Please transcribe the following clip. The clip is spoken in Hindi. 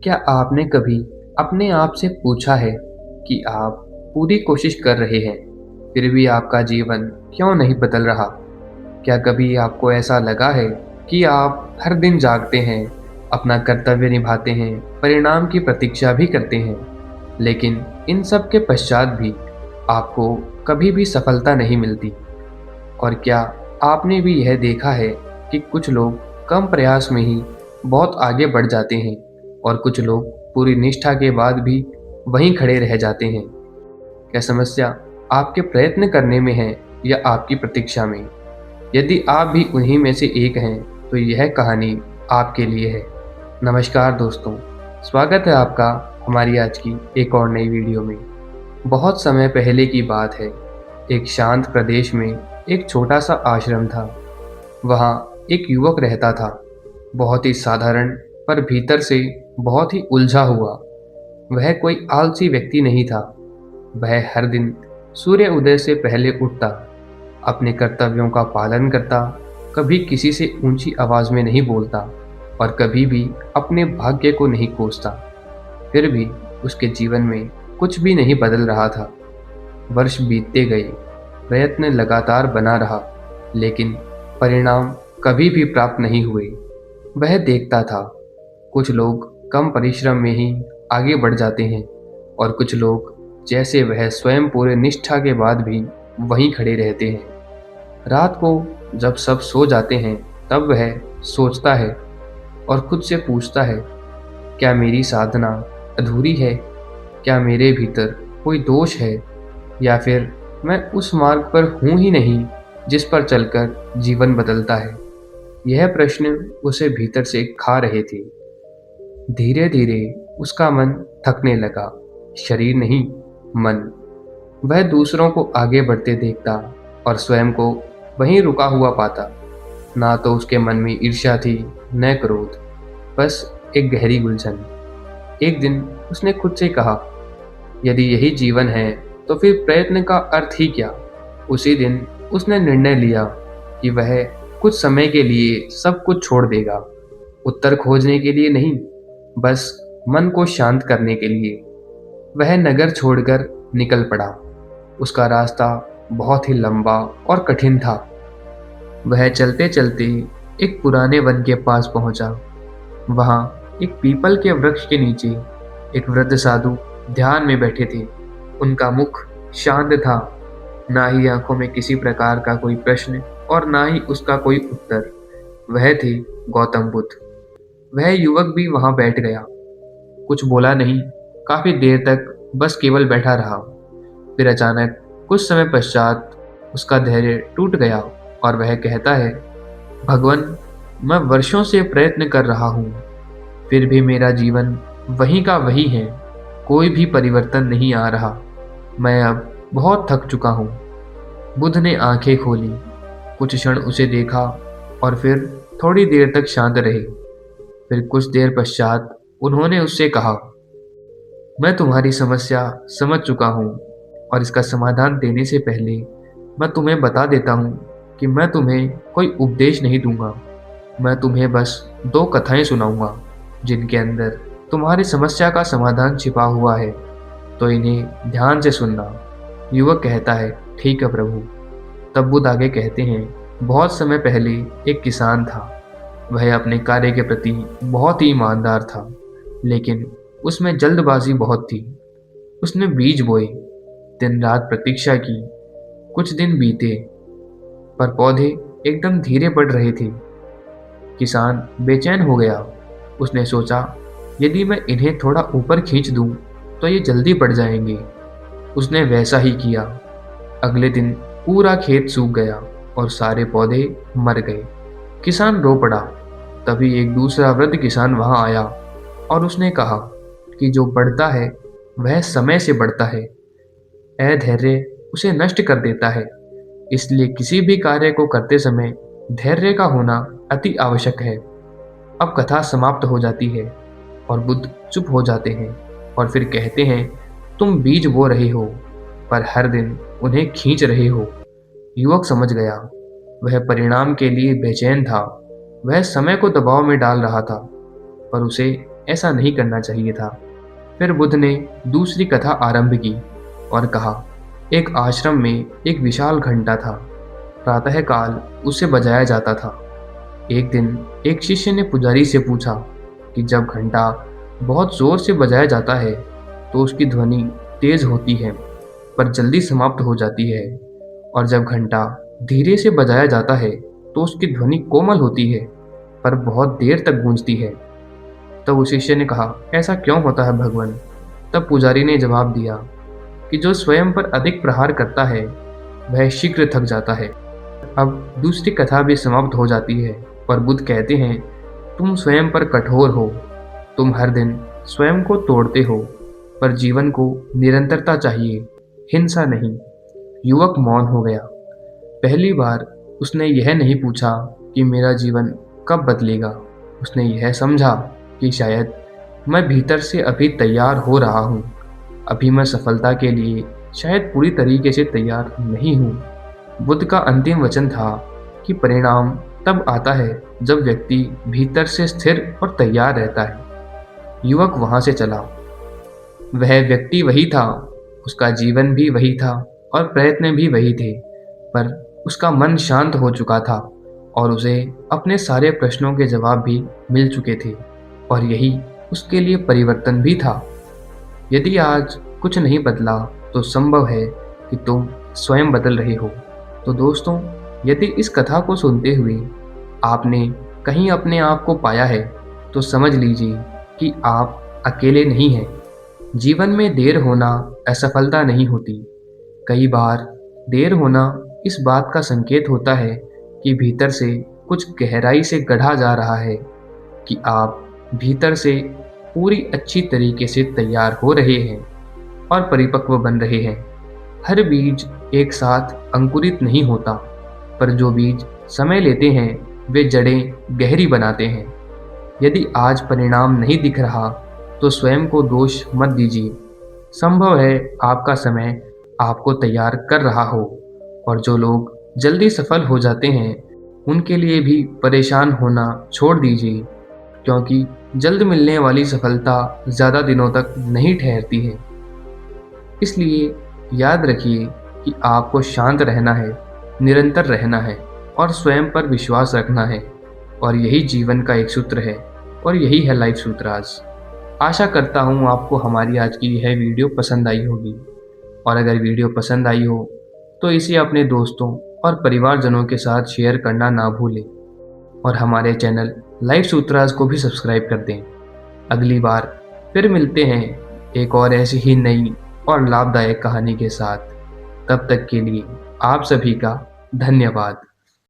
क्या आपने कभी अपने आप से पूछा है कि आप पूरी कोशिश कर रहे हैं, फिर भी आपका जीवन क्यों नहीं बदल रहा? क्या कभी आपको ऐसा लगा है कि आप हर दिन जागते हैं, अपना कर्तव्य निभाते हैं, परिणाम की प्रतीक्षा भी करते हैं, लेकिन इन सब के पश्चात भी आपको कभी भी सफलता नहीं मिलती? और क्या आपने भी यह देखा है कि कुछ लोग कम प्रयास में ही बहुत आगे बढ़ जाते हैं और कुछ लोग पूरी निष्ठा के बाद भी वहीं खड़े रह जाते हैं? क्या समस्या आपके प्रयत्न करने में है या आपकी प्रतीक्षा में? यदि आप भी उन्हीं में से एक हैं, तो यह कहानी आपके लिए है। नमस्कार दोस्तों, स्वागत है आपका हमारी आज की एक और नई वीडियो में। बहुत समय पहले की बात है। एक शांत प्रदेश में एक छोटा सा आश्रम था। वहाँ एक युवक रहता था, बहुत ही साधारण पर भीतर से बहुत ही उलझा हुआ। वह कोई आलसी व्यक्ति नहीं था। वह हर दिन सूर्य उदय से पहले उठता, अपने कर्तव्यों का पालन करता, कभी किसी से ऊंची आवाज में नहीं बोलता और कभी भी अपने भाग्य को नहीं कोसता। फिर भी उसके जीवन में कुछ भी नहीं बदल रहा था। वर्ष बीतते गए, प्रयत्न लगातार बना रहा, लेकिन परिणाम कभी भी प्राप्त नहीं हुए। वह देखता था, कुछ लोग कम परिश्रम में ही आगे बढ़ जाते हैं और कुछ लोग जैसे वह स्वयं पूरे निष्ठा के बाद भी वहीं खड़े रहते हैं। रात को जब सब सो जाते हैं, तब वह सोचता है और खुद से पूछता है, क्या मेरी साधना अधूरी है? क्या मेरे भीतर कोई दोष है, या फिर मैं उस मार्ग पर हूँ ही नहीं जिस पर चलकर जीवन बदलता है? यह प्रश्न उसे भीतर से खा रहे थे। धीरे धीरे उसका मन थकने लगा, शरीर नहीं, मन। वह दूसरों को आगे बढ़ते देखता और स्वयं को वहीं रुका हुआ पाता। ना तो उसके मन में ईर्ष्या थी, न क्रोध, बस एक गहरी उलझन। एक दिन उसने खुद से कहा, यदि यही जीवन है तो फिर प्रयत्न का अर्थ ही क्या? उसी दिन उसने निर्णय लिया कि वह कुछ समय के लिए सब कुछ छोड़ देगा। उत्तर खोजने के लिए नहीं, बस मन को शांत करने के लिए। वह नगर छोड़कर निकल पड़ा। उसका रास्ता बहुत ही लंबा और कठिन था। वह चलते चलते एक पुराने वन के पास पहुंचा। वहां एक पीपल के वृक्ष के नीचे एक वृद्ध साधु ध्यान में बैठे थे। उनका मुख शांत था, ना ही आंखों में किसी प्रकार का कोई प्रश्न और ना ही उसका कोई उत्तर। वह थे गौतम बुद्ध। वह युवक भी वहां बैठ गया, कुछ बोला नहीं। काफी देर तक बस केवल बैठा रहा। फिर अचानक कुछ समय पश्चात उसका धैर्य टूट गया और वह कहता है, भगवान, मैं वर्षों से प्रयत्न कर रहा हूँ, फिर भी मेरा जीवन वही का वही है। कोई भी परिवर्तन नहीं आ रहा। मैं अब बहुत थक चुका हूँ। बुद्ध ने आंखें खोली, कुछ क्षण उसे देखा और फिर थोड़ी देर तक शांत रहे। फिर कुछ देर पश्चात उन्होंने उससे कहा, मैं तुम्हारी समस्या समझ चुका हूँ और इसका समाधान देने से पहले मैं तुम्हें बता देता हूँ कि मैं तुम्हें कोई उपदेश नहीं दूंगा। मैं तुम्हें बस दो कथाएं सुनाऊंगा जिनके अंदर तुम्हारी समस्या का समाधान छिपा हुआ है, तो इन्हें ध्यान से सुनना। युवक कहता है, ठीक है प्रभु। तब बुद्ध आगे कहते हैं, बहुत समय पहले एक किसान था। वह अपने कार्य के प्रति बहुत ही ईमानदार था, लेकिन उसमें जल्दबाजी बहुत थी। उसने बीज बोए, दिन रात प्रतीक्षा की। कुछ दिन बीते, पर पौधे एकदम धीरे बढ़ रहे थे। किसान बेचैन हो गया। उसने सोचा, यदि मैं इन्हें थोड़ा ऊपर खींच दूं, तो ये जल्दी बढ़ जाएंगे। उसने वैसा ही किया। अगले दिन पूरा खेत सूख गया और सारे पौधे मर गए। किसान रो पड़ा। तभी एक दूसरा वृद्ध किसान वहां आया और उसने कहा कि जो बढ़ता है वह समय से बढ़ता है, अधैर्य उसे नष्ट कर देता है। इसलिए किसी भी कार्य को करते समय धैर्य का होना अति आवश्यक है। अब कथा समाप्त हो जाती है और बुद्ध चुप हो जाते हैं और फिर कहते हैं, तुम बीज बो रहे हो, पर हर दिन उन्हें खींच रहे हो। युवक समझ गया। वह परिणाम के लिए बेचैन था। वह समय को दबाव में डाल रहा था, पर उसे ऐसा नहीं करना चाहिए था। फिर बुद्ध ने दूसरी कथा आरंभ की और कहा, एक आश्रम में एक विशाल घंटा था। प्रातःकाल उसे बजाया जाता था। एक दिन एक शिष्य ने पुजारी से पूछा कि जब घंटा बहुत जोर से बजाया जाता है तो उसकी ध्वनि तेज होती है पर जल्दी समाप्त हो जाती है, और जब घंटा धीरे से बजाया जाता है तो उसकी ध्वनि कोमल होती है पर बहुत देर तक गूंजती है। तब उस शिष्य ने कहा, ऐसा क्यों होता है भगवान? तब पुजारी ने जवाब दिया कि जो स्वयं पर अधिक प्रहार करता है वह शीघ्र थक जाता है। अब दूसरी कथा भी समाप्त हो जाती है और बुद्ध कहते हैं, तुम स्वयं पर कठोर हो, तुम हर दिन स्वयं को तोड़ते हो, पर जीवन को निरंतरता चाहिए, हिंसा नहीं। युवक मौन हो गया। पहली बार उसने यह नहीं पूछा कि मेरा जीवन कब बदलेगा। उसने यह समझा कि शायद मैं भीतर से अभी तैयार हो रहा हूँ। अभी मैं सफलता के लिए शायद पूरी तरीके से तैयार नहीं हूँ। बुद्ध का अंतिम वचन था कि परिणाम तब आता है जब व्यक्ति भीतर से स्थिर और तैयार रहता है। युवक वहां से चला। वह व्यक्ति वही था, उसका जीवन भी वही था और प्रयत्न भी वही थे, पर उसका मन शांत हो चुका था और उसे अपने सारे प्रश्नों के जवाब भी मिल चुके थे, और यही उसके लिए परिवर्तन भी था। यदि आज कुछ नहीं बदला तो संभव है कि तुम स्वयं बदल रहे हो। तो दोस्तों, यदि इस कथा को सुनते हुए आपने कहीं अपने आप को पाया है तो समझ लीजिए कि आप अकेले नहीं हैं। जीवन में देर होना असफलता नहीं होती। कई बार देर होना इस बात का संकेत होता है कि भीतर से कुछ गहराई से गढ़ा जा रहा है, कि आप भीतर से पूरी अच्छी तरीके से तैयार हो रहे हैं और परिपक्व बन रहे हैं। हर बीज एक साथ अंकुरित नहीं होता, पर जो बीज समय लेते हैं वे जड़ें गहरी बनाते हैं। यदि आज परिणाम नहीं दिख रहा तो स्वयं को दोष मत दीजिए। संभव है आपका समय आपको तैयार कर रहा हो, और जो लोग जल्दी सफल हो जाते हैं उनके लिए भी परेशान होना छोड़ दीजिए, क्योंकि जल्द मिलने वाली सफलता ज़्यादा दिनों तक नहीं ठहरती है। इसलिए याद रखिए कि आपको शांत रहना है, निरंतर रहना है और स्वयं पर विश्वास रखना है, और यही जीवन का एक सूत्र है, और यही है लाइफ सूत्राज। आशा करता हूँ आपको हमारी आज की यह वीडियो पसंद आई होगी, और अगर वीडियो पसंद आई हो तो इसे अपने दोस्तों और परिवारजनों के साथ शेयर करना ना भूलें, और हमारे चैनल लाइफ सूत्राज को भी सब्सक्राइब कर दें। अगली बार फिर मिलते हैं एक और ऐसी ही नई और लाभदायक कहानी के साथ। तब तक के लिए आप सभी का धन्यवाद।